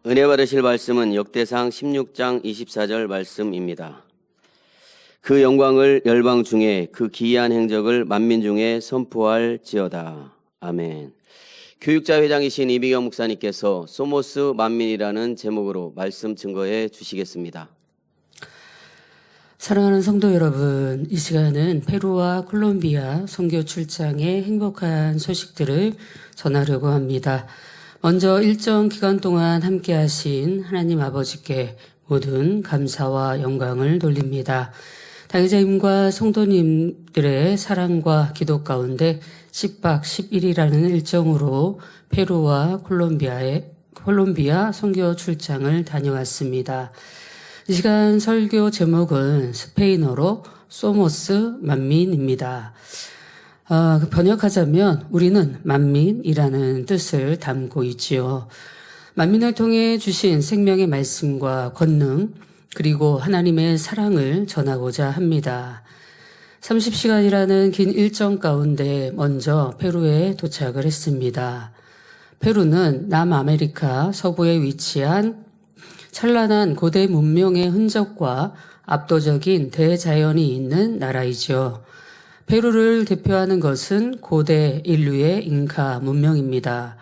은혜 받으실 말씀은 역대상 16장 24절 말씀입니다. 그 영광을 열방 중에 그 기이한 행적을 만민 중에 선포할지어다. 아멘. 교육자 회장이신 이미경 목사님께서 소모스 만민이라는 제목으로 말씀 증거해 주시겠습니다. 사랑하는 성도 여러분, 이 시간은 페루와 콜롬비아 선교 출장의 행복한 소식들을 전하려고 합니다. 먼저 일정 기간 동안 함께 하신 하나님 아버지께 모든 감사와 영광을 돌립니다. 당회자님과 성도님들의 사랑과 기도 가운데 10박 10일이라는 일정으로 페루와 콜롬비아 선교 출장을 다녀왔습니다. 이 시간 설교 제목은 스페인어로 소모스 만민입니다. 번역하자면 우리는 만민이라는 뜻을 담고 있지요. 만민을 통해 주신 생명의 말씀과 권능 그리고 하나님의 사랑을 전하고자 합니다. 30시간이라는 긴 일정 가운데 먼저 페루에 도착을 했습니다. 페루는 남아메리카 서부에 위치한 찬란한 고대 문명의 흔적과 압도적인 대자연이 있는 나라이죠. 페루를 대표하는 것은 고대 인류의 잉카 문명입니다.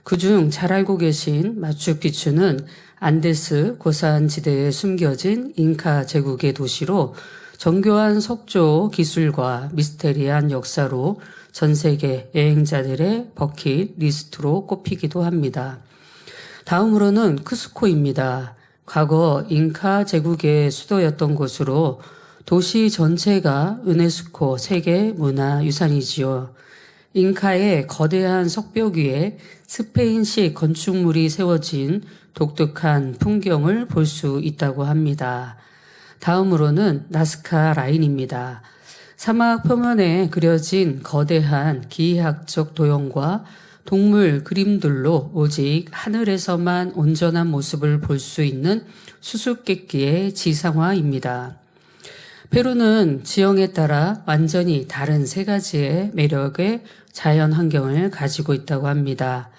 그중 잘 알고 계신 마추픽추는 안데스 고산지대에 숨겨진 잉카 제국의 도시로 정교한 석조 기술과 미스테리한 역사로 전 세계 여행자들의 버킷리스트로 꼽히기도 합니다. 다음으로는 크스코입니다. 과거 잉카 제국의 수도였던 곳으로 도시 전체가 유네스코 세계문화유산이지요. 잉카의 거대한 석벽 위에 스페인식 건축물이 세워진 독특한 풍경을 볼 수 있다고 합니다. 다음으로는 나스카 라인입니다. 사막 표면에 그려진 거대한 기하학적 도형과 동물 그림들로 오직 하늘에서만 온전한 모습을 볼 수 있는 수수께끼의 지상화입니다. 페루는 지형에 따라 완전히 다른 세 가지의 매력의 자연 환경을 가지고 있다고 합니다.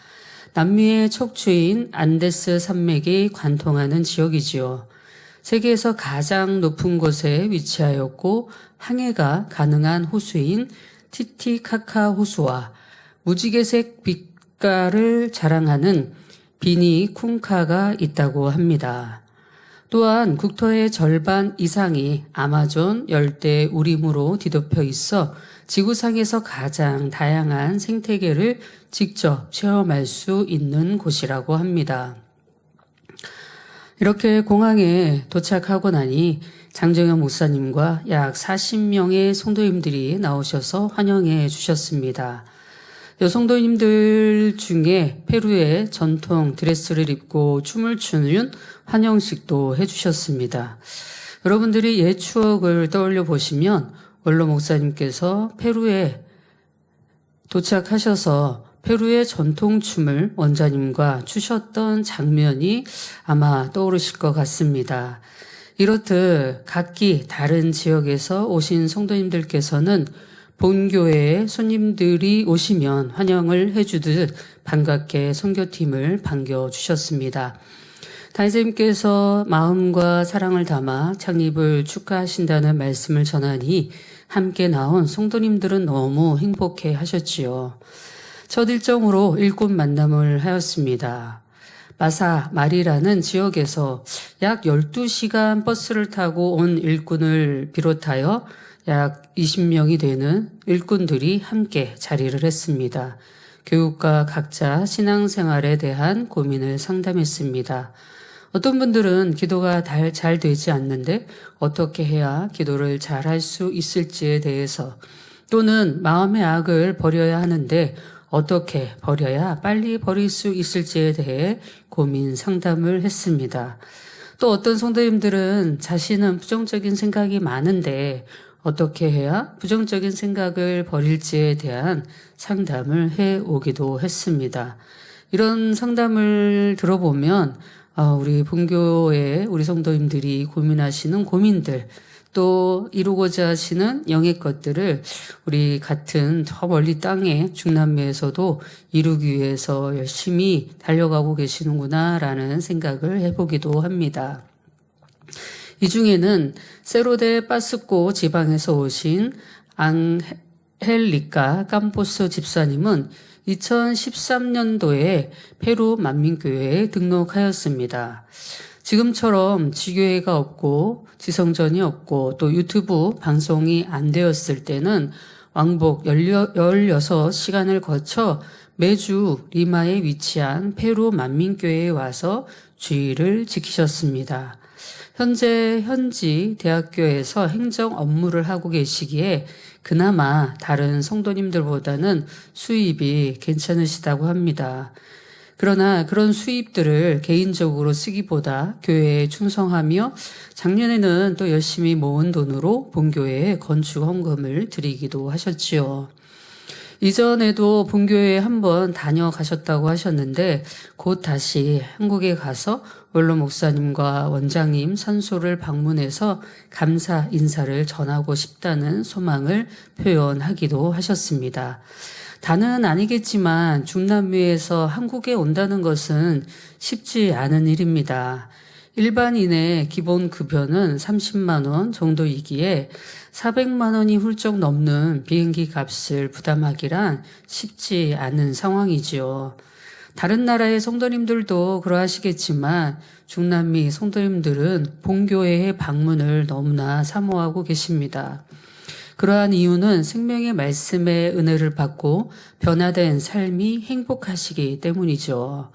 남미의 척추인 안데스 산맥이 관통하는 지역이지요. 세계에서 가장 높은 곳에 위치하였고 항해가 가능한 호수인 티티카카 호수와 무지개색 빛깔을 자랑하는 비니쿵카가 있다고 합니다. 또한 국토의 절반 이상이 아마존 열대 우림으로 뒤덮여 있어 지구상에서 가장 다양한 생태계를 직접 체험할 수 있는 곳이라고 합니다. 이렇게 공항에 도착하고 나니 장정현 목사님과 약 40명의 성도님들이 나오셔서 환영해 주셨습니다. 여성도님들 중에 페루의 전통 드레스를 입고 춤을 추는 환영식도 해주셨습니다. 여러분들이 옛 추억을 떠올려 보시면 원로 목사님께서 페루에 도착하셔서 페루의 전통춤을 원장님과 추셨던 장면이 아마 떠오르실 것 같습니다. 이렇듯 각기 다른 지역에서 오신 성도님들께서는 본교회에 손님들이 오시면 환영을 해주듯 반갑게 선교팀을 반겨주셨습니다. 단장님께서 마음과 사랑을 담아 창립을 축하하신다는 말씀을 전하니 함께 나온 성도님들은 너무 행복해 하셨지요. 첫 일정으로 일꾼 만남을 하였습니다. 마사마리라는 지역에서 약 12시간 버스를 타고 온 일꾼을 비롯하여 약 20명이 되는 일꾼들이 함께 자리를 했습니다. 교육과 각자 신앙생활에 대한 고민을 상담했습니다. 어떤 분들은 기도가 잘 되지 않는데 어떻게 해야 기도를 잘 할 수 있을지에 대해서, 또는 마음의 악을 버려야 하는데 어떻게 버려야 빨리 버릴 수 있을지에 대해 고민 상담을 했습니다. 또 어떤 성도님들은 자신은 부정적인 생각이 많은데 어떻게 해야 부정적인 생각을 버릴지에 대한 상담을 해오기도 했습니다. 이런 상담을 들어보면 우리 본교의 우리 성도님들이 고민하시는 고민들 또 이루고자 하시는 영의 것들을 우리 같은 저 멀리 땅에 중남미에서도 이루기 위해서 열심히 달려가고 계시는구나라는 생각을 해보기도 합니다. 이 중에는 세로데 빠스코 지방에서 오신 앙헬리카 캄포스 집사님은 2013년도에 페루 만민교회에 등록하였습니다. 지금처럼 지교회가 없고 지성전이 없고 또 유튜브 방송이 안 되었을 때는 왕복 16시간을 거쳐 매주 리마에 위치한 페루 만민교회에 와서 주의를 지키셨습니다. 현재 현지 대학교에서 행정 업무를 하고 계시기에 그나마 다른 성도님들보다는 수입이 괜찮으시다고 합니다. 그러나 그런 수입들을 개인적으로 쓰기보다 교회에 충성하며 작년에는 또 열심히 모은 돈으로 본교회에 건축 헌금을 드리기도 하셨지요. 이전에도 본교회에 한번 다녀가셨다고 하셨는데 곧 다시 한국에 가서 원로 목사님과 원장님 산소를 방문해서 감사 인사를 전하고 싶다는 소망을 표현하기도 하셨습니다. 다는 아니겠지만 중남미에서 한국에 온다는 것은 쉽지 않은 일입니다. 일반인의 기본 급여는 30만 원 정도이기에 400만 원이 훌쩍 넘는 비행기 값을 부담하기란 쉽지 않은 상황이지요. 다른 나라의 성도님들도 그러하시겠지만 중남미 성도님들은 본교회의 방문을 너무나 사모하고 계십니다. 그러한 이유는 생명의 말씀의 은혜를 받고 변화된 삶이 행복하시기 때문이죠.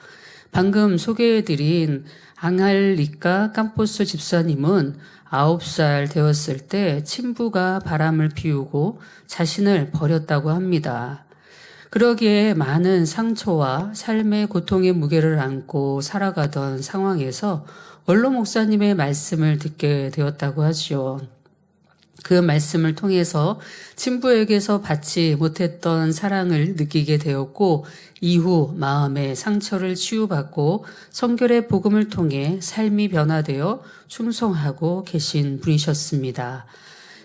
방금 소개해드린 앙할리카 캄포스 집사님은 9살 되었을 때 친부가 바람을 피우고 자신을 버렸다고 합니다. 그러기에 많은 상처와 삶의 고통의 무게를 안고 살아가던 상황에서 원로 목사님의 말씀을 듣게 되었다고 하지요. 그 말씀을 통해서 친부에게서 받지 못했던 사랑을 느끼게 되었고 이후 마음의 상처를 치유받고 성결의 복음을 통해 삶이 변화되어 충성하고 계신 분이셨습니다.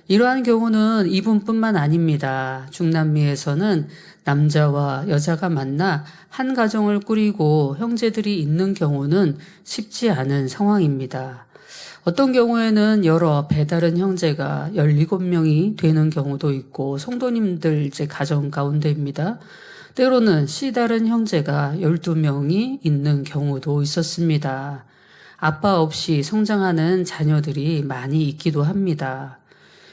이러한 경우는 이분뿐만 아닙니다. 중남미에서는 남자와 여자가 만나 한 가정을 꾸리고 형제들이 있는 경우는 쉽지 않은 상황입니다. 어떤 경우에는 여러 배다른 형제가 17명이 되는 경우도 있고 성도님들 가정 가운데입니다. 때로는 씨다른 형제가 12명이 있는 경우도 있었습니다. 아빠 없이 성장하는 자녀들이 많이 있기도 합니다.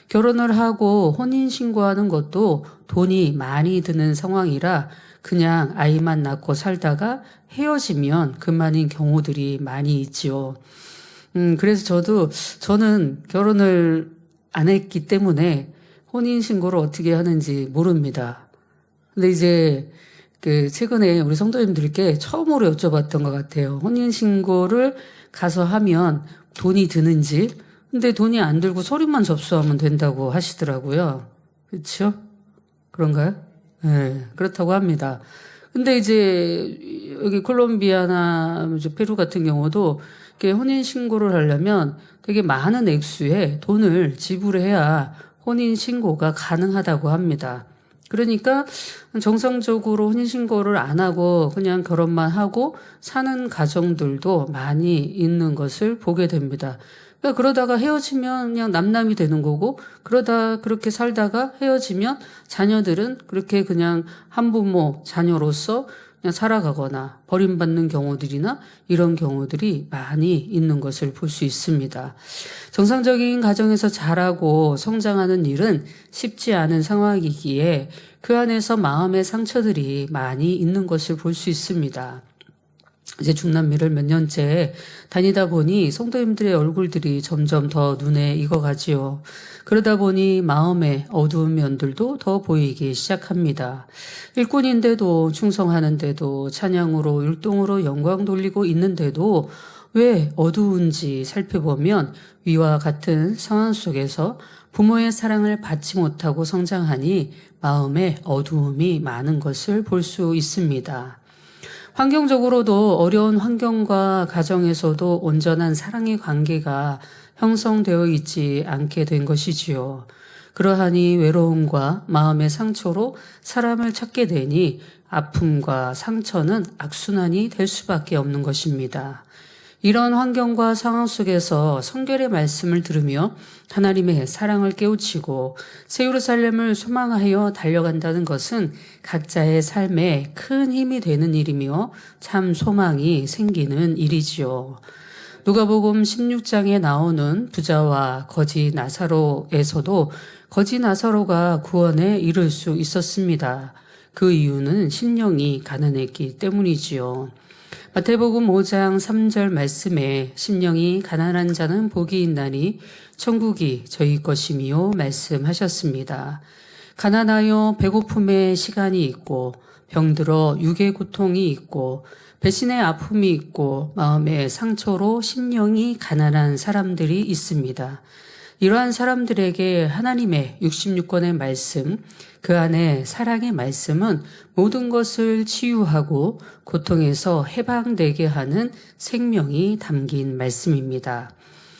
결혼을 하고 혼인신고하는 것도 돈이 많이 드는 상황이라 그냥 아이만 낳고 살다가 헤어지면 그만인 경우들이 많이 있지요. 그래서 저는 결혼을 안 했기 때문에 혼인신고를 어떻게 하는지 모릅니다. 근데 이제 최근에 우리 성도님들께 처음으로 여쭤봤던 것 같아요. 혼인신고를 가서 하면 돈이 드는지. 근데 돈이 안 들고 서류만 접수하면 된다고 하시더라고요. 그렇죠? 그런가요? 네, 그렇다고 합니다. 근데 이제 여기 콜롬비아나 페루 같은 경우도 이렇게 혼인신고를 하려면 되게 많은 액수의 돈을 지불해야 혼인신고가 가능하다고 합니다. 그러니까 정상적으로 혼인신고를 안 하고 그냥 결혼만 하고 사는 가정들도 많이 있는 것을 보게 됩니다. 그러니까 그러다가 헤어지면 그냥 남남이 되는 거고 그러다 그렇게 살다가 헤어지면 자녀들은 그렇게 그냥 한부모 자녀로서 그냥 살아가거나 버림받는 경우들이나 이런 경우들이 많이 있는 것을 볼 수 있습니다. 정상적인 가정에서 자라고 성장하는 일은 쉽지 않은 상황이기에 그 안에서 마음의 상처들이 많이 있는 것을 볼 수 있습니다. 이제 중남미를 몇 년째 다니다 보니 성도님들의 얼굴들이 점점 더 눈에 익어가지요. 그러다 보니 마음의 어두운 면들도 더 보이기 시작합니다. 일꾼인데도 충성하는데도 찬양으로 율동으로 영광 돌리고 있는데도 왜 어두운지 살펴보면 위와 같은 상황 속에서 부모의 사랑을 받지 못하고 성장하니 마음에 어두움이 많은 것을 볼 수 있습니다. 환경적으로도 어려운 환경과 가정에서도 온전한 사랑의 관계가 형성되어 있지 않게 된 것이지요. 그러하니 외로움과 마음의 상처로 사람을 찾게 되니 아픔과 상처는 악순환이 될 수밖에 없는 것입니다. 이런 환경과 상황 속에서 성결의 말씀을 들으며 하나님의 사랑을 깨우치고 새 예루살렘을 소망하여 달려간다는 것은 각자의 삶에 큰 힘이 되는 일이며 참 소망이 생기는 일이지요. 누가복음 16장에 나오는 부자와 거지 나사로에서도 거지 나사로가 구원에 이를 수 있었습니다. 그 이유는 심령이 가난했기 때문이지요. 마태복음 5장 3절 말씀에 심령이 가난한 자는 복이 있나니 천국이 저희 것이미요 말씀하셨습니다. 가난하여 배고픔의 시간이 있고 병들어 육의 고통이 있고 배신의 아픔이 있고 마음의 상처로 심령이 가난한 사람들이 있습니다. 이러한 사람들에게 하나님의 66권의 말씀, 그 안에 사랑의 말씀은 모든 것을 치유하고 고통에서 해방되게 하는 생명이 담긴 말씀입니다.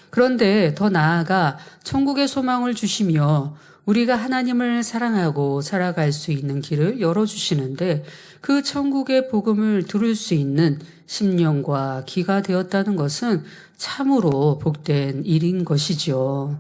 그런데 더 나아가 천국의 소망을 주시며 우리가 하나님을 사랑하고 살아갈 수 있는 길을 열어주시는데 그 천국의 복음을 들을 수 있는 심령과 귀가 되었다는 것은 참으로 복된 일인 것이죠.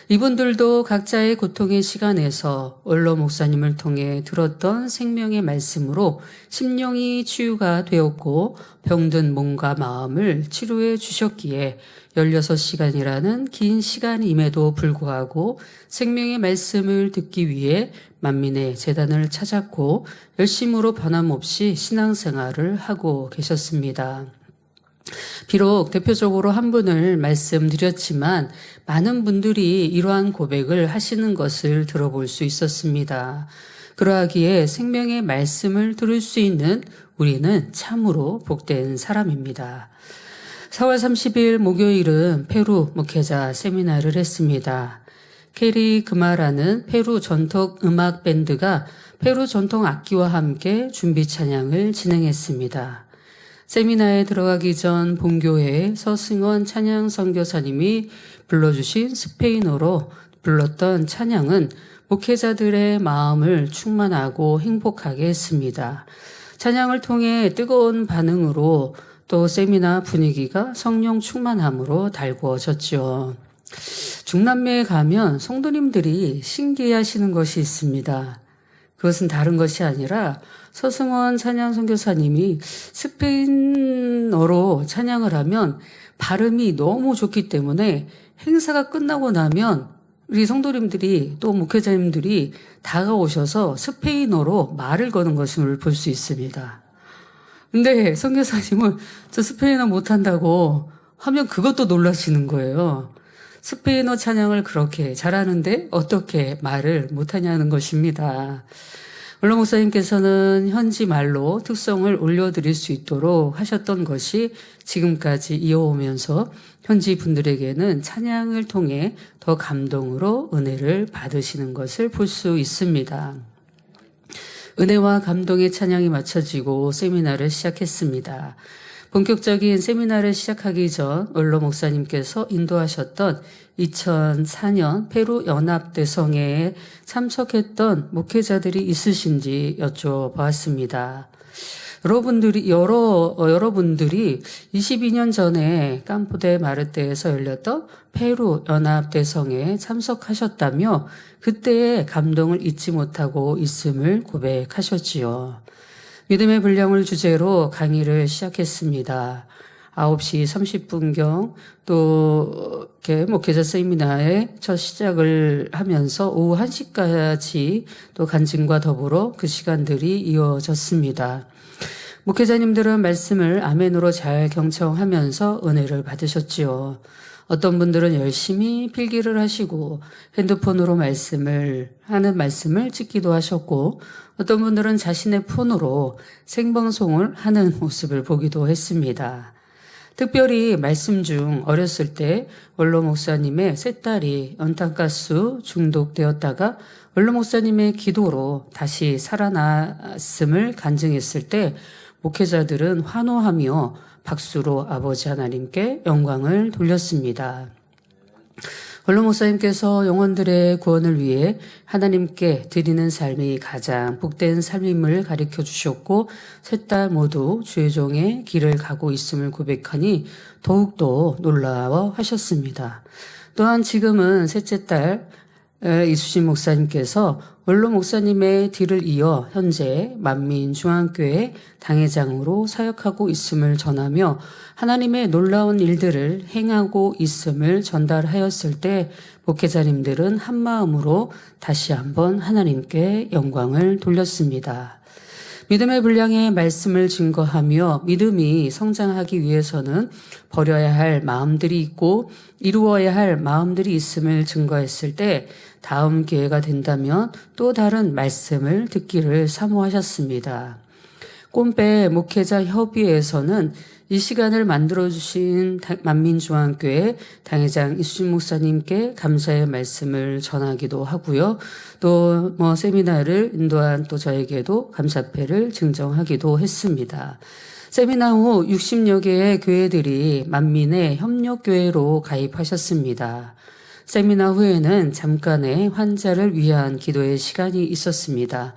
이분들도 각자의 고통의 시간에서 원로 목사님을 통해 들었던 생명의 말씀으로 심령이 치유가 되었고 병든 몸과 마음을 치료해 주셨기에 16시간이라는 긴 시간임에도 불구하고 생명의 말씀을 듣기 위해 만민의 재단을 찾았고 열심으로 변함없이 신앙생활을 하고 계셨습니다. 비록 대표적으로 한 분을 말씀드렸지만 많은 분들이 이러한 고백을 하시는 것을 들어볼 수 있었습니다. 그러하기에 생명의 말씀을 들을 수 있는 우리는 참으로 복된 사람입니다. 4월 30일 목요일은 페루 목회자 세미나를 했습니다. 케리 그마라는 페루 전통 음악 밴드가 페루 전통 악기와 함께 준비 찬양을 진행했습니다. 세미나에 들어가기 전 본교회 서승원 찬양 선교사님이 불러주신 스페인어로 불렀던 찬양은 목회자들의 마음을 충만하고 행복하게 했습니다. 찬양을 통해 뜨거운 반응으로 또 세미나 분위기가 성령 충만함으로 달구어졌죠. 중남미에 가면 성도님들이 신기해하시는 것이 있습니다. 그것은 다른 것이 아니라 서승원 찬양 선교사님이 스페인어로 찬양을 하면 발음이 너무 좋기 때문에 행사가 끝나고 나면 우리 성도님들이 또 목회자님들이 다가오셔서 스페인어로 말을 거는 것을 볼 수 있습니다. 근데 선교사님은 저 스페인어 못한다고 하면 그것도 놀라시는 거예요. 스페인어 찬양을 그렇게 잘하는데 어떻게 말을 못하냐는 것입니다. 원로 목사님께서는 현지 말로 특성을 올려드릴 수 있도록 하셨던 것이 지금까지 이어오면서 현지 분들에게는 찬양을 통해 더 감동으로 은혜를 받으시는 것을 볼 수 있습니다. 은혜와 감동의 찬양이 맞춰지고 세미나를 시작했습니다. 본격적인 세미나를 시작하기 전 원로 목사님께서 인도하셨던 2004년 페루 연합대성회에 참석했던 목회자들이 있으신지 여쭤보았습니다. 여러분들이 22년 전에 캄포데 마르테에서 열렸던 페루 연합대성회에 참석하셨다며 그때의 감동을 잊지 못하고 있음을 고백하셨지요. 믿음의 분량을 주제로 강의를 시작했습니다. 9시 30분경 또 이렇게 목회자 세미나의 첫 시작을 하면서 오후 1시까지 또 간증과 더불어 그 시간들이 이어졌습니다. 목회자님들은 말씀을 아멘으로 잘 경청하면서 은혜를 받으셨지요. 어떤 분들은 열심히 필기를 하시고 핸드폰으로 말씀을 찍기도 하셨고 어떤 분들은 자신의 폰으로 생방송을 하는 모습을 보기도 했습니다. 특별히 말씀 중 어렸을 때 원로 목사님의 세 딸이 연탄가스 중독되었다가 원로 목사님의 기도로 다시 살아났음을 간증했을 때 목회자들은 환호하며 박수로 아버지 하나님께 영광을 돌렸습니다. 원로 목사님께서 영혼들의 구원을 위해 하나님께 드리는 삶이 가장 복된 삶임을 가르쳐 주셨고 셋 딸 모두 주의 종의 길을 가고 있음을 고백하니 더욱더 놀라워하셨습니다. 또한 지금은 셋째 딸 이수진 목사님께서 원로 목사님의 뒤를 이어 현재 만민중앙교회 당회장으로 사역하고 있음을 전하며 하나님의 놀라운 일들을 행하고 있음을 전달하였을 때 목회자님들은 한마음으로 다시 한번 하나님께 영광을 돌렸습니다. 믿음의 분량의 말씀을 증거하며 믿음이 성장하기 위해서는 버려야 할 마음들이 있고 이루어야 할 마음들이 있음을 증거했을 때 다음 기회가 된다면 또 다른 말씀을 듣기를 사모하셨습니다. 꼼배 목회자 협의회에서는 이 시간을 만들어주신 만민중앙교회 당회장 이수진 목사님께 감사의 말씀을 전하기도 하고요. 또 세미나를 인도한 또 저에게도 감사패를 증정하기도 했습니다. 세미나 후 60여 개의 교회들이 만민의 협력교회로 가입하셨습니다. 세미나 후에는 잠깐의 환자를 위한 기도의 시간이 있었습니다.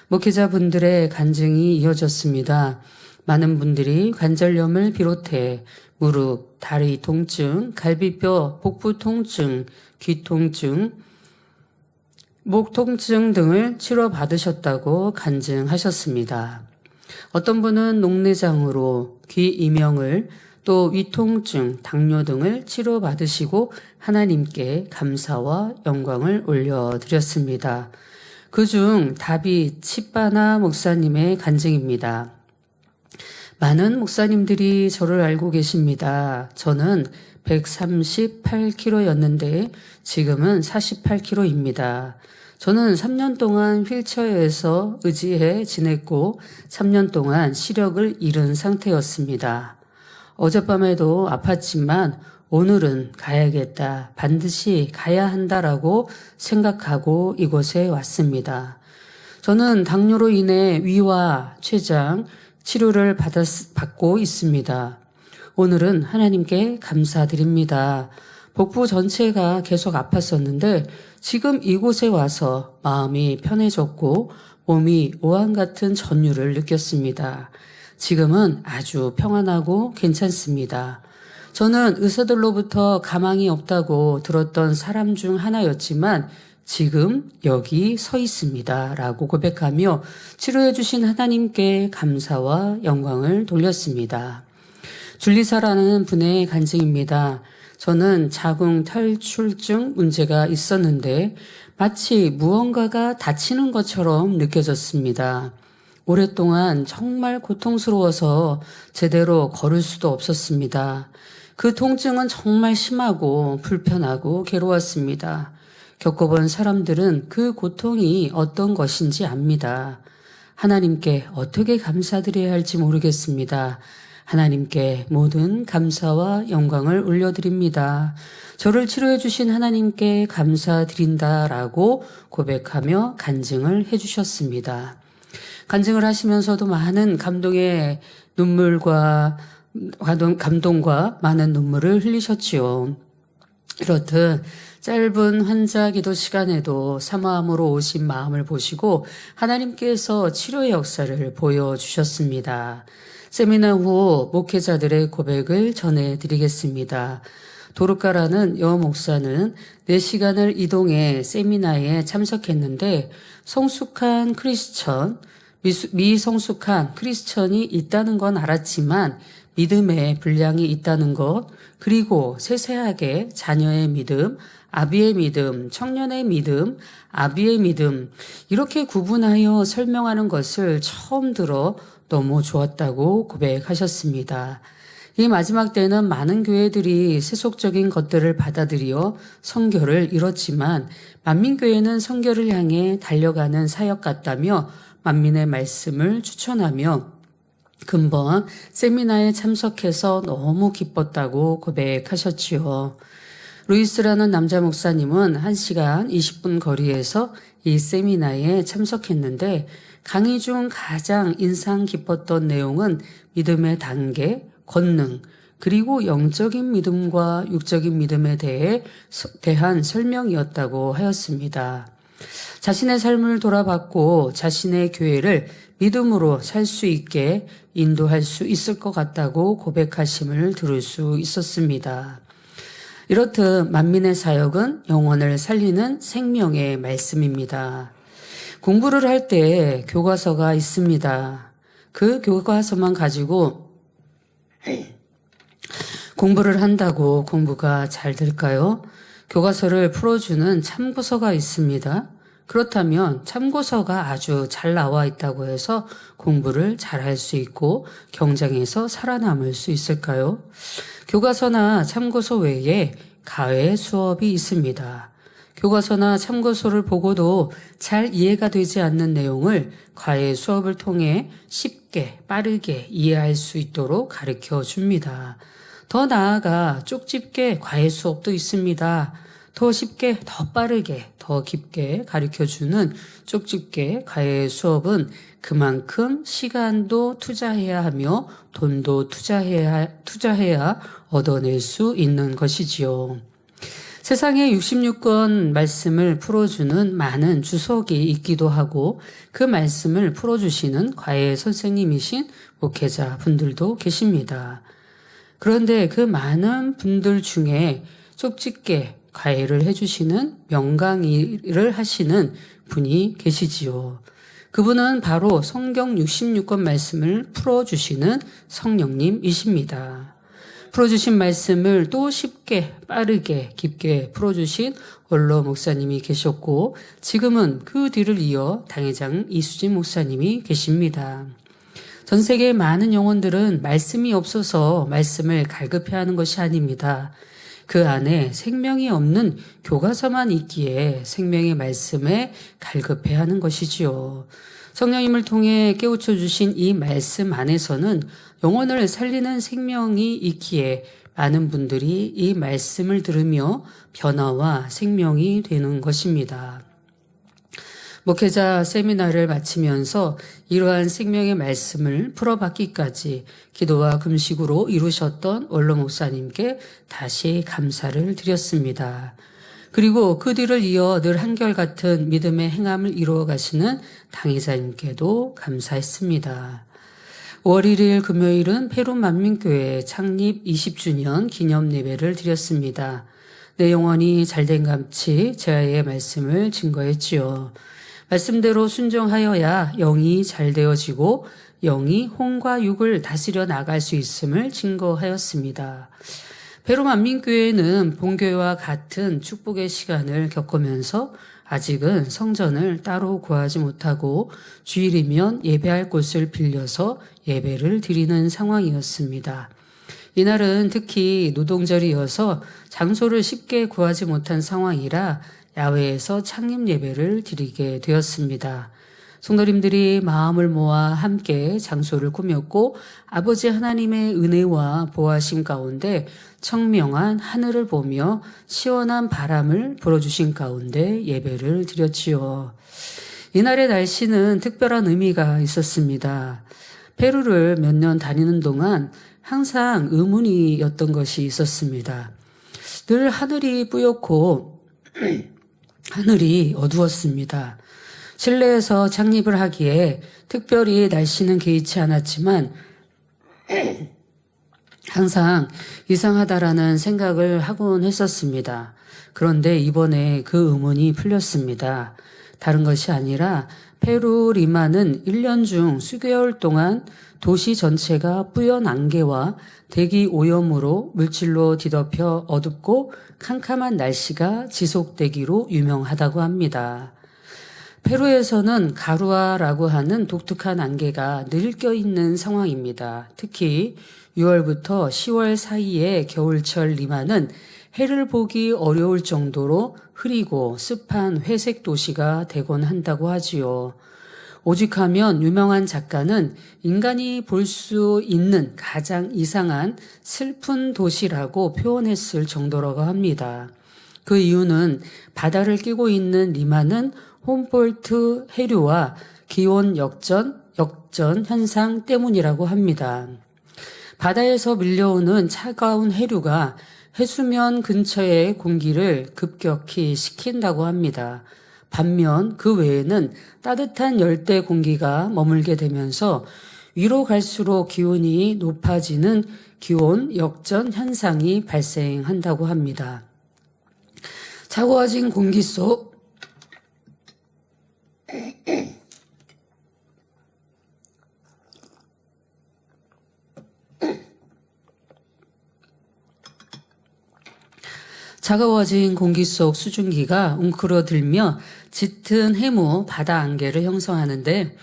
목회자분들의 간증이 이어졌습니다. 많은 분들이 관절염을 비롯해 무릎, 다리 통증, 갈비뼈, 복부 통증, 귀 통증, 목 통증 등을 치료받으셨다고 간증하셨습니다. 어떤 분은 녹내장으로 귀 이명을 또 위통증, 당뇨 등을 치료받으시고 하나님께 감사와 영광을 올려드렸습니다. 그중 답이 치바나 목사님의 간증입니다. 많은 목사님들이 저를 알고 계십니다. 저는 138kg였는데 지금은 48kg입니다. 저는 3년 동안 휠체어에서 의지해 지냈고 3년 동안 시력을 잃은 상태였습니다. 어젯밤에도 아팠지만 오늘은 가야겠다, 반드시 가야 한다라고 생각하고 이곳에 왔습니다. 저는 당뇨로 인해 위와 췌장 치료를 받고 있습니다. 오늘은 하나님께 감사드립니다. 복부 전체가 계속 아팠었는데 지금 이곳에 와서 마음이 편해졌고 몸이 오한 같은 전율을 느꼈습니다. 지금은 아주 평안하고 괜찮습니다. 저는 의사들로부터 가망이 없다고 들었던 사람 중 하나였지만 지금 여기 서 있습니다. 라고 고백하며 치료해 주신 하나님께 감사와 영광을 돌렸습니다. 줄리사라는 분의 간증입니다. 저는 자궁 탈출증 문제가 있었는데 마치 무언가가 다치는 것처럼 느껴졌습니다. 오랫동안 정말 고통스러워서 제대로 걸을 수도 없었습니다. 그 통증은 정말 심하고 불편하고 괴로웠습니다. 겪어본 사람들은 그 고통이 어떤 것인지 압니다. 하나님께 어떻게 감사드려야 할지 모르겠습니다. 하나님께 모든 감사와 영광을 올려드립니다. 저를 치료해 주신 하나님께 감사드린다라고 고백하며 간증을 해주셨습니다. 간증을 하시면서도 많은 감동의 눈물과 감동과 많은 눈물을 흘리셨지요. 이렇듯 짧은 환자 기도 시간에도 사모함으로 오신 마음을 보시고 하나님께서 치료의 역사를 보여주셨습니다. 세미나 후 목회자들의 고백을 전해드리겠습니다. 도르카라는 여 목사는 4시간을 이동해 세미나에 참석했는데 성숙한 크리스천, 미성숙한 크리스천이 있다는 건 알았지만 믿음의 분량이 있다는 것, 그리고 세세하게 자녀의 믿음, 아비의 믿음, 청년의 믿음, 아비의 믿음 이렇게 구분하여 설명하는 것을 처음 들어 너무 좋았다고 고백하셨습니다. 이 마지막 때는 많은 교회들이 세속적인 것들을 받아들여 성결을 이뤘지만 만민교회는 성결을 향해 달려가는 사역 같다며 만민의 말씀을 추천하며 금번 세미나에 참석해서 너무 기뻤다고 고백하셨지요. 루이스라는 남자 목사님은 1시간 20분 거리에서 이 세미나에 참석했는데 강의 중 가장 인상 깊었던 내용은 믿음의 단계, 권능, 그리고 영적인 믿음과 육적인 믿음에 대한 설명이었다고 하였습니다. 자신의 삶을 돌아봤고 자신의 교회를 믿음으로 살 수 있게 인도할 수 있을 것 같다고 고백하심을 들을 수 있었습니다. 이렇듯 만민의 사역은 영혼을 살리는 생명의 말씀입니다. 공부를 할 때 교과서가 있습니다. 그 교과서만 가지고 공부를 한다고 공부가 잘 될까요? 교과서를 풀어주는 참고서가 있습니다. 그렇다면 참고서가 아주 잘 나와 있다고 해서 공부를 잘할 수 있고 경쟁에서 살아남을 수 있을까요? 교과서나 참고서 외에 가외 수업이 있습니다. 교과서나 참고서를 보고도 잘 이해가 되지 않는 내용을 과외 수업을 통해 쉽게 빠르게 이해할 수 있도록 가르쳐 줍니다. 더 나아가 쪽집게 과외 수업도 있습니다. 더 쉽게, 더 빠르게, 더 깊게 가르쳐주는 쪽집게 과외 수업은 그만큼 시간도 투자해야 하며 돈도 투자해야 얻어낼 수 있는 것이지요. 세상에 66권 말씀을 풀어주는 많은 주석이 있기도 하고 그 말씀을 풀어주시는 과외 선생님이신 목회자 분들도 계십니다. 그런데 그 많은 분들 중에 쪽집게 과외를 해주시는 명강의를 하시는 분이 계시지요. 그분은 바로 성경 66권 말씀을 풀어주시는 성령님이십니다. 풀어주신 말씀을 또 쉽게 빠르게 깊게 풀어주신 원로 목사님이 계셨고 지금은 그 뒤를 이어 당회장 이수진 목사님이 계십니다. 전 세계의 많은 영혼들은 말씀이 없어서 말씀을 갈급해하는 것이 아닙니다. 그 안에 생명이 없는 교과서만 있기에 생명의 말씀에 갈급해하는 것이지요. 성령님을 통해 깨우쳐 주신 이 말씀 안에서는 영혼을 살리는 생명이 있기에 많은 분들이 이 말씀을 들으며 변화와 생명이 되는 것입니다. 목회자 세미나를 마치면서 이러한 생명의 말씀을 풀어받기까지 기도와 금식으로 이루셨던 원로 목사님께 다시 감사를 드렸습니다. 그리고 그 뒤를 이어 늘 한결같은 믿음의 행함을 이루어 가시는 당회자님께도 감사했습니다. 5월 1일 금요일은 페루 만민교회 창립 20주년 기념 예배를 드렸습니다. 내 영혼이 잘된 감치 제아의 말씀을 증거했지요. 말씀대로 순종하여야 영이 잘 되어지고 영이 혼과 육을 다스려 나갈 수 있음을 증거하였습니다. 페루 만민교회는 본교회와 같은 축복의 시간을 겪으면서 아직은 성전을 따로 구하지 못하고 주일이면 예배할 곳을 빌려서 예배를 드리는 상황이었습니다. 이날은 특히 노동절이어서 장소를 쉽게 구하지 못한 상황이라 야외에서 창립 예배를 드리게 되었습니다. 성도님들이 마음을 모아 함께 장소를 꾸몄고 아버지 하나님의 은혜와 보호하심 가운데 청명한 하늘을 보며 시원한 바람을 불어주신 가운데 예배를 드렸지요. 이날의 날씨는 특별한 의미가 있었습니다. 페루를 몇 년 다니는 동안 항상 의문이었던 것이 있었습니다. 늘 하늘이 뿌옇고 하늘이 어두웠습니다. 실내에서 창립을 하기에 특별히 날씨는 개의치 않았지만 항상 이상하다라는 생각을 하곤 했었습니다. 그런데 이번에 그 의문이 풀렸습니다. 다른 것이 아니라 페루 리마는 1년 중 수개월 동안 도시 전체가 뿌연 안개와 대기 오염으로 물질로 뒤덮여 어둡고 캄캄한 날씨가 지속되기로 유명하다고 합니다. 페루에서는 가루아라고 하는 독특한 안개가 늘 껴있는 상황입니다. 특히 6월부터 10월 사이에 겨울철 리마는 해를 보기 어려울 정도로 흐리고 습한 회색 도시가 되곤 한다고 하지요. 오직하면 유명한 작가는 인간이 볼 수 있는 가장 이상한 슬픈 도시라고 표현했을 정도라고 합니다. 그 이유는 바다를 끼고 있는 리마는 홈폴트 해류와 기온 역전 현상 때문이라고 합니다. 바다에서 밀려오는 차가운 해류가 해수면 근처의 공기를 급격히 식힌다고 합니다. 반면 그 외에는 따뜻한 열대 공기가 머물게 되면서 위로 갈수록 기온이 높아지는 기온 역전 현상이 발생한다고 합니다. 차가워진 공기 속 차가워진 공기 속 수증기가 웅크러들며 짙은 해무 바다 안개를 형성하는데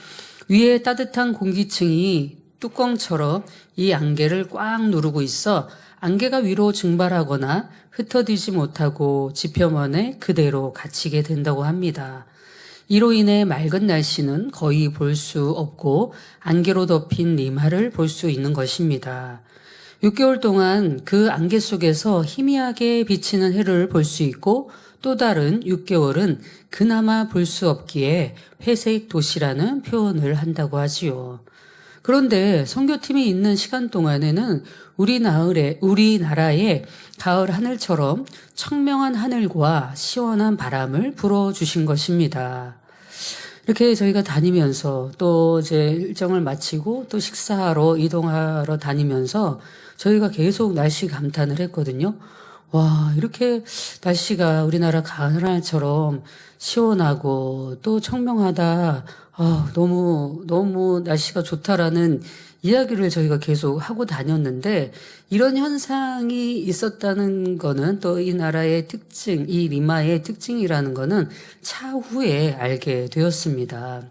위에 따뜻한 공기층이 뚜껑처럼 이 안개를 꽉 누르고 있어 안개가 위로 증발하거나 흩어지지 못하고 지표면에 그대로 갇히게 된다고 합니다. 이로 인해 맑은 날씨는 거의 볼 수 없고 안개로 덮인 리마를 볼 수 있는 것입니다. 6개월 동안 그 안개 속에서 희미하게 비치는 해를 볼 수 있고 또 다른 6개월은 그나마 볼 수 없기에 회색 도시라는 표현을 한다고 하지요. 그런데 선교팀이 있는 시간 동안에는 우리나라의 가을 하늘처럼 청명한 하늘과 시원한 바람을 불어주신 것입니다. 이렇게 저희가 다니면서 또 이제 일정을 마치고 또 식사하러 이동하러 다니면서 저희가 계속 날씨 감탄을 했거든요. 와, 이렇게 날씨가 우리나라 가을 하늘처럼 시원하고 또 청명하다. 너무 날씨가 좋다라는 이야기를 저희가 계속 하고 다녔는데 이런 현상이 있었다는 거는 또 이 나라의 특징, 이 리마의 특징이라는 거는 차후에 알게 되었습니다.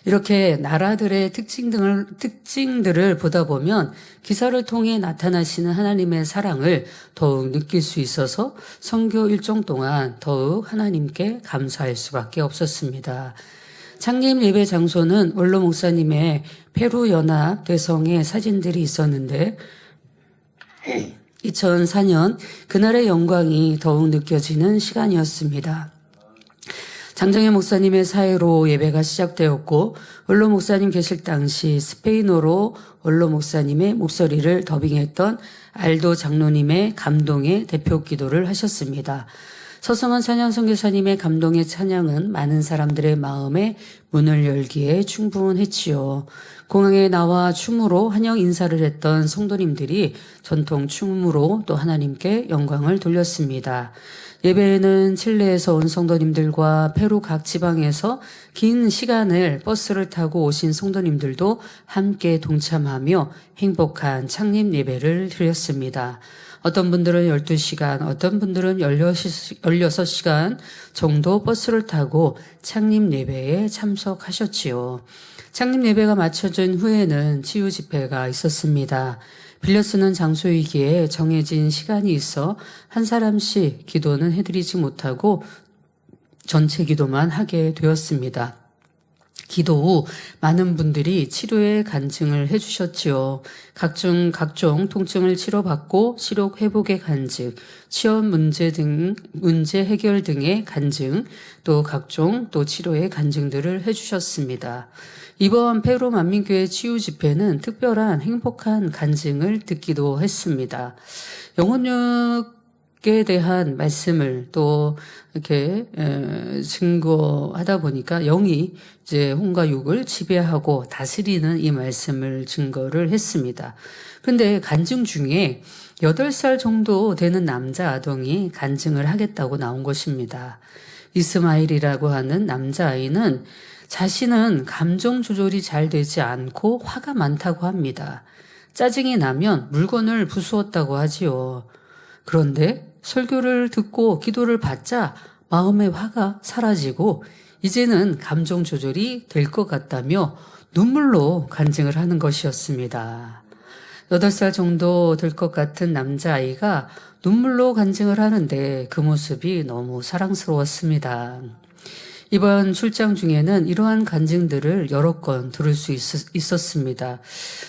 이렇게 나라들의 특징들을 보다 보면 기사를 통해 나타나시는 하나님의 사랑을 더욱 느낄 수 있어서 선교 일정 동안 더욱 하나님께 감사할 수밖에 없었습니다. 창립 예배 장소는 원로 목사님의 페루 연합 대성의 사진들이 있었는데 2004년 그날의 영광이 더욱 느껴지는 시간이었습니다. 장정현 목사님의 사회로 예배가 시작되었고 원로 목사님 계실 당시 스페인어로 원로 목사님의 목소리를 더빙했던 알도 장로님의 감동의 대표 기도를 하셨습니다. 서성원 찬양 선교사님의 감동의 찬양은 많은 사람들의 마음에 문을 열기에 충분했지요. 공항에 나와 춤으로 환영 인사를 했던 성도님들이 전통 춤으로 또 하나님께 영광을 돌렸습니다. 예배에는 칠레에서 온 성도님들과 페루 각 지방에서 긴 시간을 버스를 타고 오신 성도님들도 함께 동참하며 행복한 창립 예배를 드렸습니다. 어떤 분들은 12시간, 어떤 분들은 16시간 정도 버스를 타고 창립 예배에 참석하셨지요. 창립 예배가 마쳐진 후에는 치유 집회가 있었습니다. 빌려 쓰는 장소이기에 정해진 시간이 있어 한 사람씩 기도는 해드리지 못하고 전체 기도만 하게 되었습니다. 기도 후 많은 분들이 치료에 간증을 해주셨지요. 각종 통증을 치료받고 시력 회복의 간증, 취업 문제 해결 등의 간증, 또 각종 또 치료의 간증들을 해주셨습니다. 이번 페루 만민교회 치유 집회는 특별한 행복한 간증을 듣기도 했습니다. 영혼육에 대한 말씀을 또 이렇게 증거하다 보니까 영이 이제 혼과 육을 지배하고 다스리는 이 말씀을 증거를 했습니다. 근데 간증 중에 8살 정도 되는 남자 아동이 간증을 하겠다고 나온 것입니다. 이스마일이라고 하는 남자아이는 자신은 감정 조절이 잘 되지 않고 화가 많다고 합니다. 짜증이 나면 물건을 부수었다고 하지요. 그런데 설교를 듣고 기도를 받자 마음의 화가 사라지고 이제는 감정 조절이 될 것 같다며 눈물로 간증을 하는 것이었습니다. 8살 정도 될 것 같은 남자아이가 눈물로 간증을 하는데 그 모습이 너무 사랑스러웠습니다. 이번 출장 중에는 이러한 간증들을 여러 건 들을 수 있었습니다.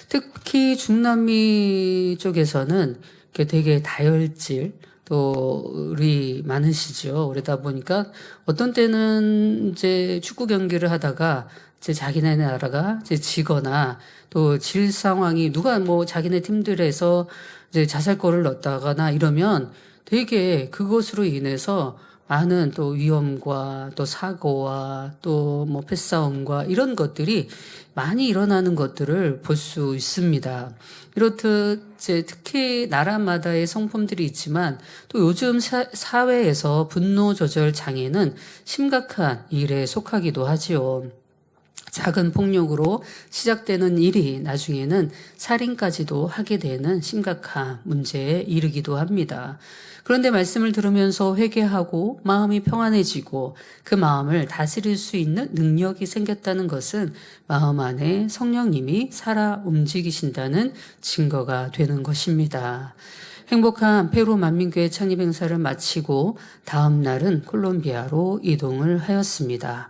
특히 중남미 쪽에서는 되게 다혈질 또,이 많으시죠. 그러다 보니까 어떤 때는 이제 축구 경기를 하다가 이제 자기네 나라가 이제 지거나 또 질 상황이 누가 뭐 자기네 팀들에서 이제 자살골을 넣었다거나 이러면 되게 그것으로 인해서 많은 또 위험과 또 사고와 또 뭐 패싸움과 이런 것들이 많이 일어나는 것들을 볼 수 있습니다. 이렇듯 이제 특히 나라마다의 성품들이 있지만 또 요즘 사회에서 분노 조절 장애는 심각한 일에 속하기도 하지요. 작은 폭력으로 시작되는 일이 나중에는 살인까지도 하게 되는 심각한 문제에 이르기도 합니다. 그런데 말씀을 들으면서 회개하고 마음이 평안해지고 그 마음을 다스릴 수 있는 능력이 생겼다는 것은 마음 안에 성령님이 살아 움직이신다는 증거가 되는 것입니다. 행복한 페루 만민교회 창립 행사를 마치고 다음 날은 콜롬비아로 이동을 하였습니다.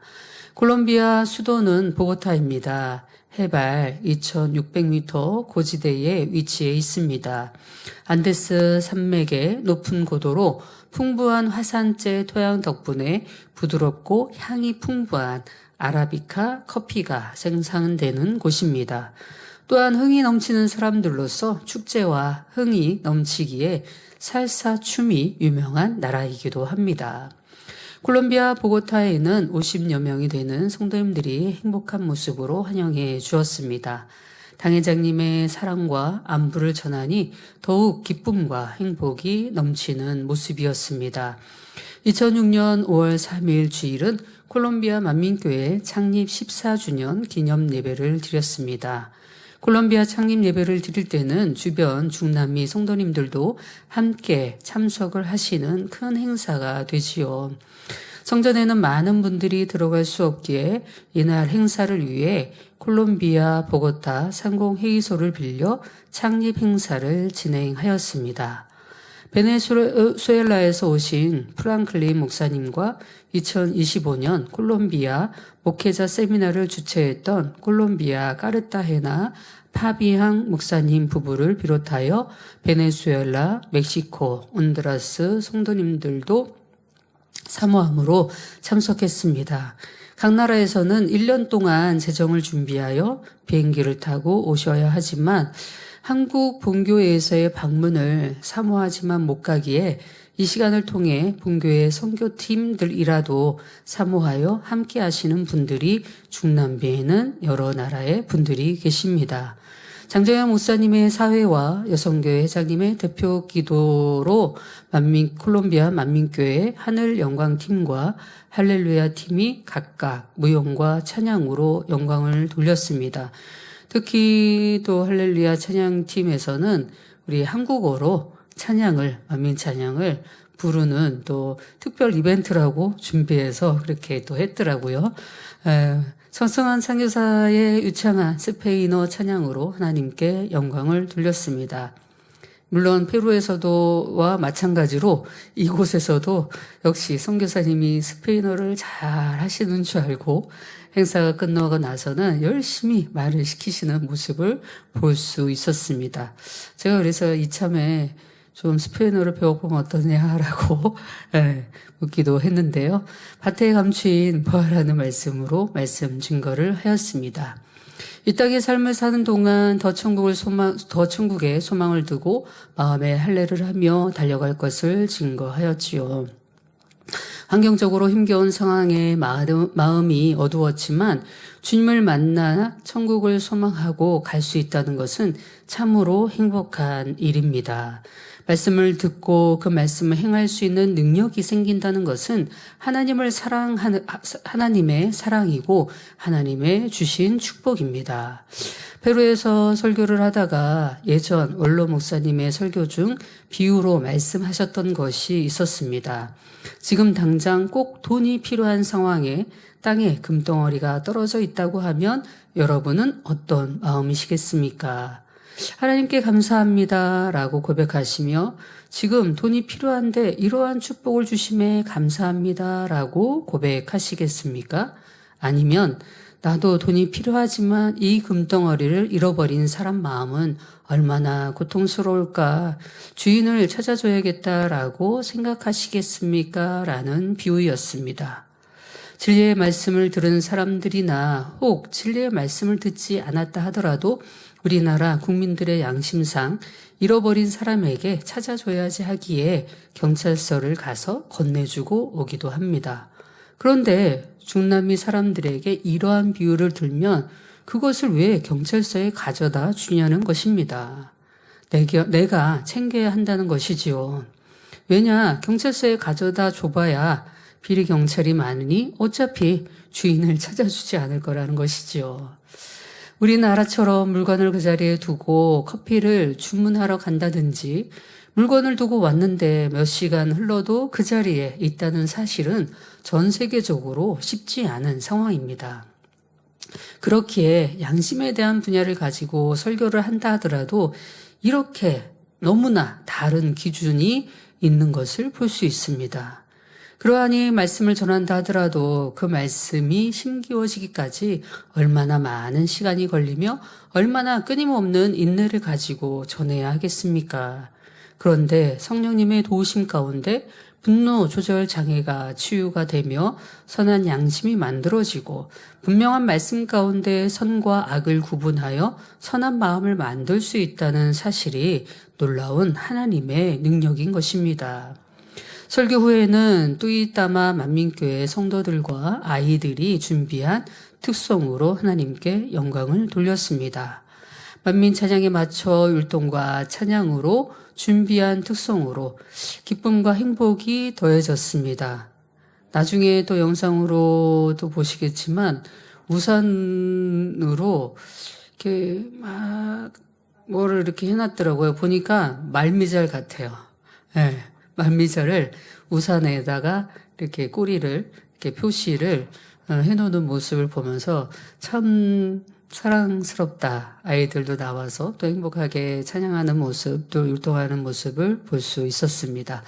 콜롬비아 수도는 보고타입니다. 해발 2,600m 고지대에 위치해 있습니다. 안데스 산맥의 높은 고도로 풍부한 화산재 토양 덕분에 부드럽고 향이 풍부한 아라비카 커피가 생산되는 곳입니다. 또한 흥이 넘치는 사람들로서 축제와 흥이 넘치기에 살사 춤이 유명한 나라이기도 합니다. 콜롬비아 보고타에는 50여 명이 되는 성도님들이 행복한 모습으로 환영해 주었습니다. 당회장님의 사랑과 안부를 전하니 더욱 기쁨과 행복이 넘치는 모습이었습니다. 2006년 5월 3일 주일은 콜롬비아 만민교회 창립 14주년 기념 예배를 드렸습니다. 콜롬비아 창립 예배를 드릴 때는 주변 중남미 성도님들도 함께 참석을 하시는 큰 행사가 되지요. 성전에는 많은 분들이 들어갈 수 없기에 이날 행사를 위해 콜롬비아 보고타 상공회의소를 빌려 창립 행사를 진행하였습니다. 베네수엘라에서 오신 프랑클린 목사님과 2025년 콜롬비아 목회자 세미나를 주최했던 콜롬비아 까르타헤나 파비앙 목사님 부부를 비롯하여 베네수엘라, 멕시코, 온두라스 성도님들도 사모함으로 참석했습니다. 각 나라에서는 1년 동안 재정을 준비하여 비행기를 타고 오셔야 하지만 한국 본교회에서의 방문을 사모하지만 못 가기에 이 시간을 통해 본교회 선교팀들이라도 사모하여 함께 하시는 분들이 중남미에는 여러 나라의 분들이 계십니다. 장정현 목사님의 사회와 여성교회 회장님의 대표 기도로 콜롬비아 만민교회 하늘 영광팀과 할렐루야 팀이 각각 무용과 찬양으로 영광을 돌렸습니다. 특히 또 할렐루야 찬양팀에서는 우리 한국어로 찬양을, 만민 찬양을 부르는 또 특별 이벤트라고 준비해서 그렇게 또 했더라고요. 성성한 선교사의 유창한 스페인어 찬양으로 하나님께 영광을 돌렸습니다. 물론 페루에서도와 마찬가지로 이곳에서도 역시 선교사님이 스페인어를 잘 하시는 줄 알고 행사가 끝나고 나서는 열심히 말을 시키시는 모습을 볼 수 있었습니다. 제가 그래서 이참에 좀 스페인어를 배워보면 어떠냐라고 묻기도 했는데요. 밭에 감추인 부활하는 말씀으로 말씀 증거를 하였습니다. 이 땅의 삶을 사는 동안 더 천국의 소망을 두고 마음에 할례를 하며 달려갈 것을 증거하였지요. 환경적으로 힘겨운 상황에 마음이 어두웠지만 주님을 만나 천국을 소망하고 갈 수 있다는 것은 참으로 행복한 일입니다. 말씀을 듣고 그 말씀을 행할 수 있는 능력이 생긴다는 것은 하나님의 사랑이고 하나님의 주신 축복입니다. 페루에서 설교를 하다가 예전 원로 목사님의 설교 중 비유로 말씀하셨던 것이 있었습니다. 지금 당장 꼭 돈이 필요한 상황에 땅에 금덩어리가 떨어져 있다고 하면 여러분은 어떤 마음이시겠습니까? 하나님께 감사합니다 라고 고백하시며 지금 돈이 필요한데 이러한 축복을 주심에 감사합니다 라고 고백하시겠습니까? 아니면 나도 돈이 필요하지만 이 금덩어리를 잃어버린 사람 마음은 얼마나 고통스러울까. 주인을 찾아줘야겠다라고 생각하시겠습니까? 라는 비유였습니다. 진리의 말씀을 들은 사람들이나 혹 진리의 말씀을 듣지 않았다 하더라도 우리나라 국민들의 양심상 잃어버린 사람에게 찾아줘야지 하기에 경찰서를 가서 건네주고 오기도 합니다. 그런데 중남미 사람들에게 이러한 비유를 들면 그것을 왜 경찰서에 가져다 주냐는 것입니다. 내가 챙겨야 한다는 것이지요. 왜냐, 경찰서에 가져다 줘봐야 비리 경찰이 많으니 어차피 주인을 찾아주지 않을 거라는 것이지요. 우리나라처럼 물건을 그 자리에 두고 커피를 주문하러 간다든지 물건을 두고 왔는데 몇 시간 흘러도 그 자리에 있다는 사실은 전 세계적으로 쉽지 않은 상황입니다. 그렇기에 양심에 대한 분야를 가지고 설교를 한다 하더라도 이렇게 너무나 다른 기준이 있는 것을 볼 수 있습니다. 그러하니 말씀을 전한다 하더라도 그 말씀이 심기워지기까지 얼마나 많은 시간이 걸리며 얼마나 끊임없는 인내를 가지고 전해야 하겠습니까? 그런데 성령님의 도우심 가운데 분노 조절 장애가 치유가 되며 선한 양심이 만들어지고 분명한 말씀 가운데 선과 악을 구분하여 선한 마음을 만들 수 있다는 사실이 놀라운 하나님의 능력인 것입니다. 설교 후에는 뚜이따마 만민교회 성도들과 아이들이 준비한 특송으로 하나님께 영광을 돌렸습니다. 만민 찬양에 맞춰 율동과 찬양으로 준비한 특송으로 기쁨과 행복이 더해졌습니다. 나중에 또 영상으로도 보시겠지만 우산으로 이렇게 막 뭐를 이렇게 해놨더라고요. 보니까 말미잘 같아요. 네, 말미잘을 우산에다가 이렇게 꼬리를 이렇게 표시를 해놓는 모습을 보면서 참 사랑스럽다. 아이들도 나와서 또 행복하게 찬양하는 모습, 또 율동하는 모습을 볼 수 있었습니다.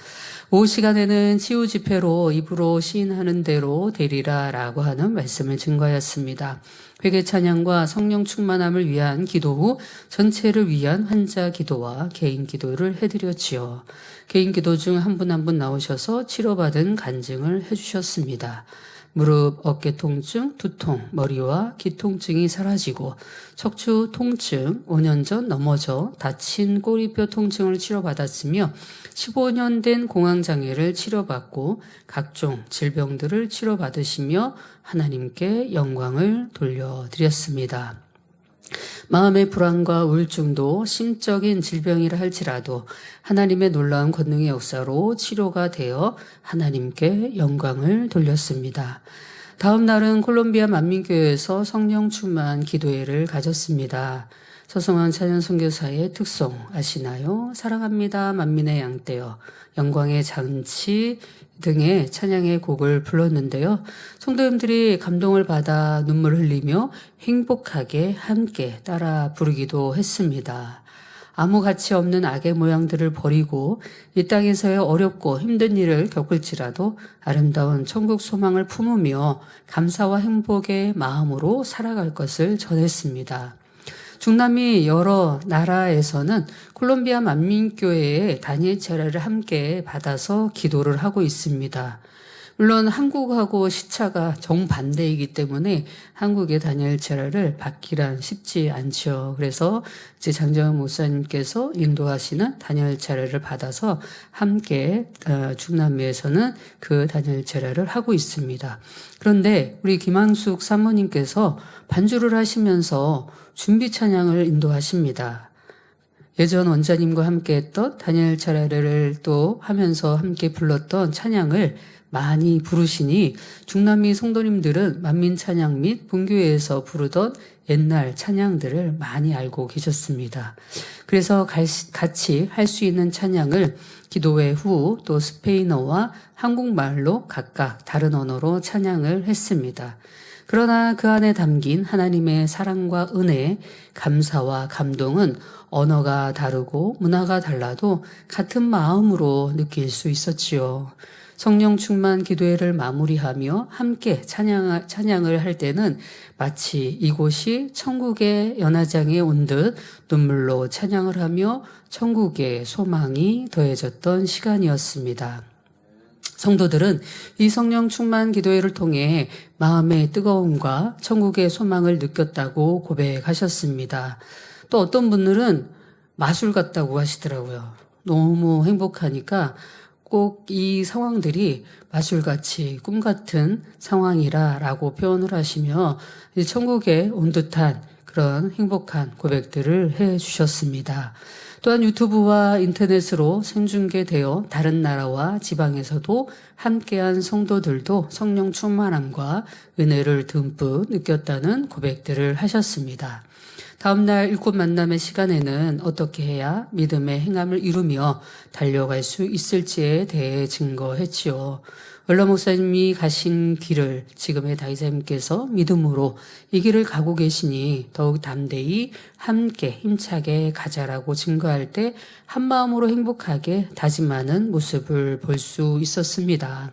오후 시간에는 치유 집회로 입으로 시인하는 대로 되리라 라고 하는 말씀을 증거하였습니다. 회개 찬양과 성령 충만함을 위한 기도 후 전체를 위한 환자 기도와 개인 기도를 해드렸지요. 개인 기도 중 한 분 한 분 나오셔서 치료받은 간증을 해주셨습니다. 무릎, 어깨 통증, 두통, 머리와 귀 통증이 사라지고 척추 통증, 5년 전 넘어져 다친 꼬리뼈 통증을 치료받았으며 15년 된 공황장애를 치료받고 각종 질병들을 치료받으시며 하나님께 영광을 돌려드렸습니다. 마음의 불안과 우울증도 심적인 질병이라 할지라도 하나님의 놀라운 권능의 역사로 치료가 되어 하나님께 영광을 돌렸습니다. 다음 날은 콜롬비아 만민교회에서 성령 충만 기도회를 가졌습니다. 서성한 찬양 선교사의 특송 아시나요? 사랑합니다 만민의 양떼여 영광의 잔치 등의 찬양의 곡을 불렀는데요. 성도님들이 감동을 받아 눈물 흘리며 행복하게 함께 따라 부르기도 했습니다. 아무 가치 없는 악의 모양들을 버리고 이 땅에서의 어렵고 힘든 일을 겪을지라도 아름다운 천국 소망을 품으며 감사와 행복의 마음으로 살아갈 것을 전했습니다. 중남미 여러 나라에서는 콜롬비아 만민교회의 단일 차례를 함께 받아서 기도를 하고 있습니다. 물론 한국하고 시차가 정반대이기 때문에 한국의 단일 차례를 받기란 쉽지 않죠. 그래서 이제 장정현 목사님께서 인도하시는 단일 차례를 받아서 함께 중남미에서는 그 단일 차례를 하고 있습니다. 그런데 우리 김항숙 사모님께서 반주를 하시면서 준비 찬양을 인도하십니다. 예전 원자님과 함께 했던 다니엘 차례를 또 하면서 함께 불렀던 찬양을 많이 부르시니 중남미 성도님들은 만민 찬양 및 본교회에서 부르던 옛날 찬양들을 많이 알고 계셨습니다. 그래서 같이 할 수 있는 찬양을 기도회 후 또 스페인어와 한국말로 각각 다른 언어로 찬양을 했습니다. 그러나 그 안에 담긴 하나님의 사랑과 은혜, 감사와 감동은 언어가 다르고 문화가 달라도 같은 마음으로 느낄 수 있었지요. 성령 충만 기도회를 마무리하며 함께 찬양을 할 때는 마치 이곳이 천국의 연화장에 온 듯 눈물로 찬양을 하며 천국의 소망이 더해졌던 시간이었습니다. 성도들은 이 성령 충만 기도회를 통해 마음의 뜨거움과 천국의 소망을 느꼈다고 고백하셨습니다. 또 어떤 분들은 마술 같다고 하시더라고요. 너무 행복하니까 꼭 이 상황들이 마술같이 꿈같은 상황이라고 표현을 하시며 천국에 온 듯한 그런 행복한 고백들을 해 주셨습니다. 또한 유튜브와 인터넷으로 생중계되어 다른 나라와 지방에서도 함께한 성도들도 성령 충만함과 은혜를 듬뿍 느꼈다는 고백들을 하셨습니다. 다음날 일곱 만남의 시간에는 어떻게 해야 믿음의 행함을 이루며 달려갈 수 있을지에 대해 증거했지요. 원로 목사님이 가신 길을 지금의 다이사님께서 믿음으로 이 길을 가고 계시니 더욱 담대히 함께 힘차게 가자라고 증거할 때 한마음으로 행복하게 다짐하는 모습을 볼 수 있었습니다.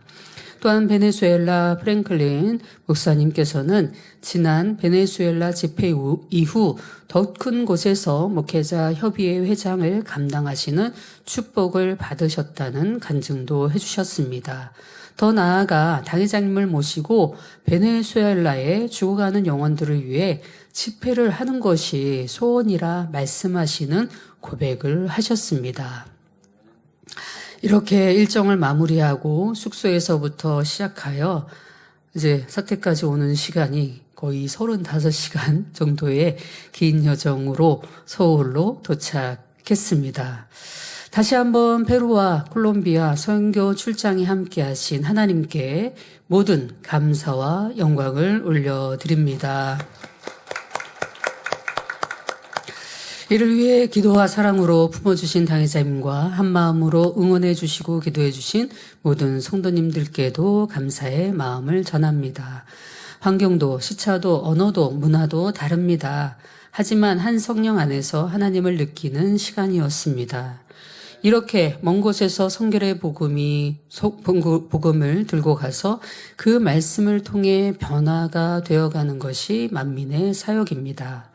또한 베네수엘라 프랭클린 목사님께서는 지난 베네수엘라 집회 이후 더 큰 곳에서 목회자 협의회 회장을 감당하시는 축복을 받으셨다는 간증도 해주셨습니다. 더 나아가 당회장님을 모시고 베네수엘라에 죽어가는 영혼들을 위해 집회를 하는 것이 소원이라 말씀하시는 고백을 하셨습니다. 이렇게 일정을 마무리하고 숙소에서부터 시작하여 이제 사택까지 오는 시간이 거의 35시간 정도의 긴 여정으로 서울로 도착했습니다. 다시 한번 페루와 콜롬비아 선교 출장에 함께하신 하나님께 모든 감사와 영광을 올려드립니다. 이를 위해 기도와 사랑으로 품어주신 당회자님과 한마음으로 응원해 주시고 기도해 주신 모든 성도님들께도 감사의 마음을 전합니다. 환경도 시차도 언어도 문화도 다릅니다. 하지만 한 성령 안에서 하나님을 느끼는 시간이었습니다. 이렇게 먼 곳에서 성결의 복음을 들고 가서 그 말씀을 통해 변화가 되어가는 것이 만민의 사역입니다.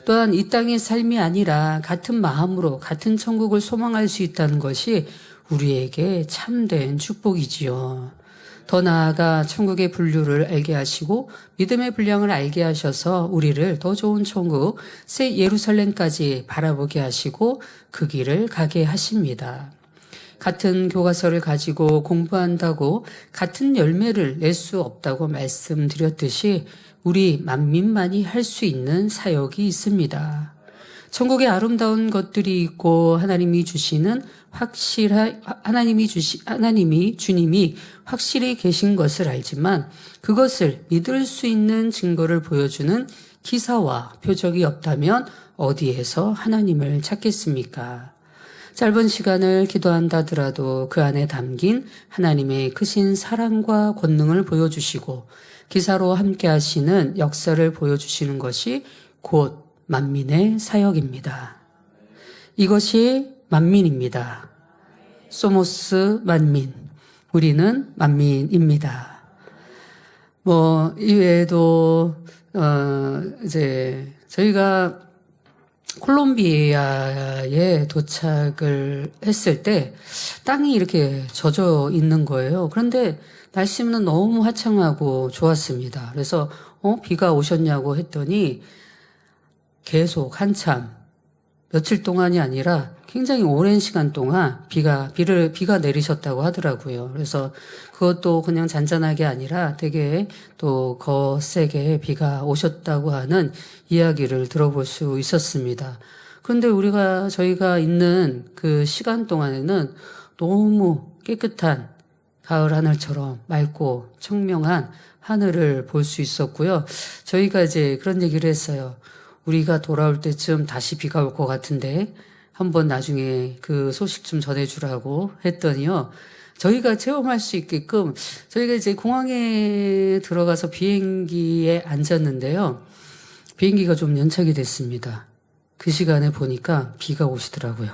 또한 이 땅의 삶이 아니라 같은 마음으로 같은 천국을 소망할 수 있다는 것이 우리에게 참된 축복이지요. 더 나아가 천국의 분류를 알게 하시고 믿음의 분량을 알게 하셔서 우리를 더 좋은 천국, 새 예루살렘까지 바라보게 하시고 그 길을 가게 하십니다. 같은 교과서를 가지고 공부한다고 같은 열매를 낼 수 없다고 말씀드렸듯이 우리 만민만이 할 수 있는 사역이 있습니다. 천국에 아름다운 것들이 있고 하나님이 주님이 확실히 계신 것을 알지만 그것을 믿을 수 있는 증거를 보여주는 기사와 표적이 없다면 어디에서 하나님을 찾겠습니까? 짧은 시간을 기도한다 하더라도 그 안에 담긴 하나님의 크신 사랑과 권능을 보여주시고 기사로 함께 하시는 역사를 보여주시는 것이 곧 만민의 사역입니다. 이것이 만민입니다. 소모스 만민. 우리는 만민입니다. 이외에도, 이제, 저희가 콜롬비아에 도착을 했을 때 땅이 이렇게 젖어 있는 거예요. 그런데 날씨는 너무 화창하고 좋았습니다. 그래서, 비가 오셨냐고 했더니 계속 한참 며칠 동안이 아니라 굉장히 오랜 시간 동안 비가 내리셨다고 하더라고요. 그래서 그것도 그냥 잔잔하게 아니라 되게 또 거세게 비가 오셨다고 하는 이야기를 들어볼 수 있었습니다. 그런데 저희가 있는 그 시간 동안에는 너무 깨끗한 가을 하늘처럼 맑고 청명한 하늘을 볼 수 있었고요. 저희가 이제 그런 얘기를 했어요. 우리가 돌아올 때쯤 다시 비가 올 것 같은데 한번 나중에 그 소식 좀 전해주라고 했더니요. 저희가 체험할 수 있게끔 저희가 이제 공항에 들어가서 비행기에 앉았는데요. 비행기가 좀 연착이 됐습니다. 그 시간에 보니까 비가 오시더라고요.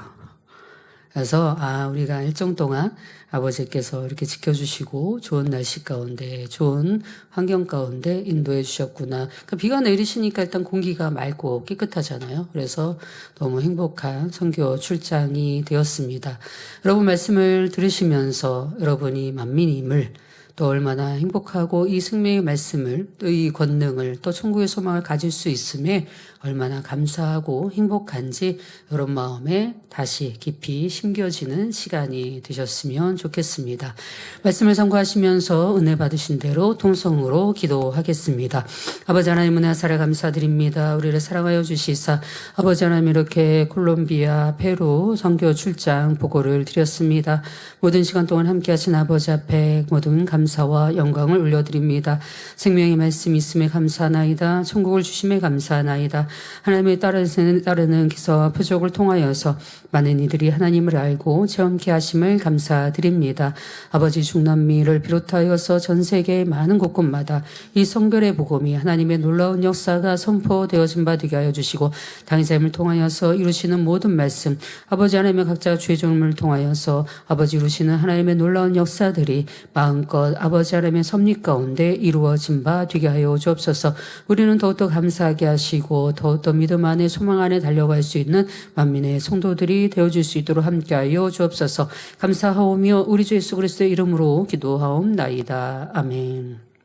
그래서 우리가 일정 동안 아버지께서 이렇게 지켜주시고 좋은 날씨 가운데 좋은 환경 가운데 인도해 주셨구나. 그러니까 비가 내리시니까 일단 공기가 맑고 깨끗하잖아요. 그래서 너무 행복한 선교 출장이 되었습니다. 여러분 말씀을 들으시면서 여러분이 만민임을 또 얼마나 행복하고 이 생명의 말씀을 또 이 권능을 또 천국의 소망을 가질 수 있음에 얼마나 감사하고 행복한지 여러분 마음에 다시 깊이 심겨지는 시간이 되셨으면 좋겠습니다. 말씀을 참고하시면서 은혜 받으신 대로 통성으로 기도하겠습니다. 아버지 하나님 은혜 사랑 감사드립니다. 우리를 사랑하여 주시사 아버지 하나님 이렇게 콜롬비아, 페루 선교 출장 보고를 드렸습니다. 모든 시간 동안 함께 하신 아버지 앞에 모든 감사와 영광을 올려드립니다. 생명의 말씀 있음에 감사하나이다. 천국을 주심에 감사하나이다. 하나님의 따르는 기사와 표적을 통하여서 많은 이들이 하나님을 알고 체험케 하심을 감사드립니다. 아버지 중남미를 비롯하여서 전 세계의 많은 곳곳마다 이 성결의 복음이 하나님의 놀라운 역사가 선포되어진 바 되게 하여 주시고 당의 삶을 통하여서 이루시는 모든 말씀 아버지 하나님의 각자 주의 종을 통하여서 아버지 이루시는 하나님의 놀라운 역사들이 마음껏 아버지 하나님의 섭리 가운데 이루어진 바 되게 하여 주옵소서. 우리는 더욱더 감사하게 하시고 더욱더 믿음 안에 소망 안에 달려갈 수 있는 만민의 성도들이 되어줄 수 있도록 함께하여 주옵소서. 감사하오며 우리 주 예수 그리스도의 이름으로 기도하옵나이다. 아멘.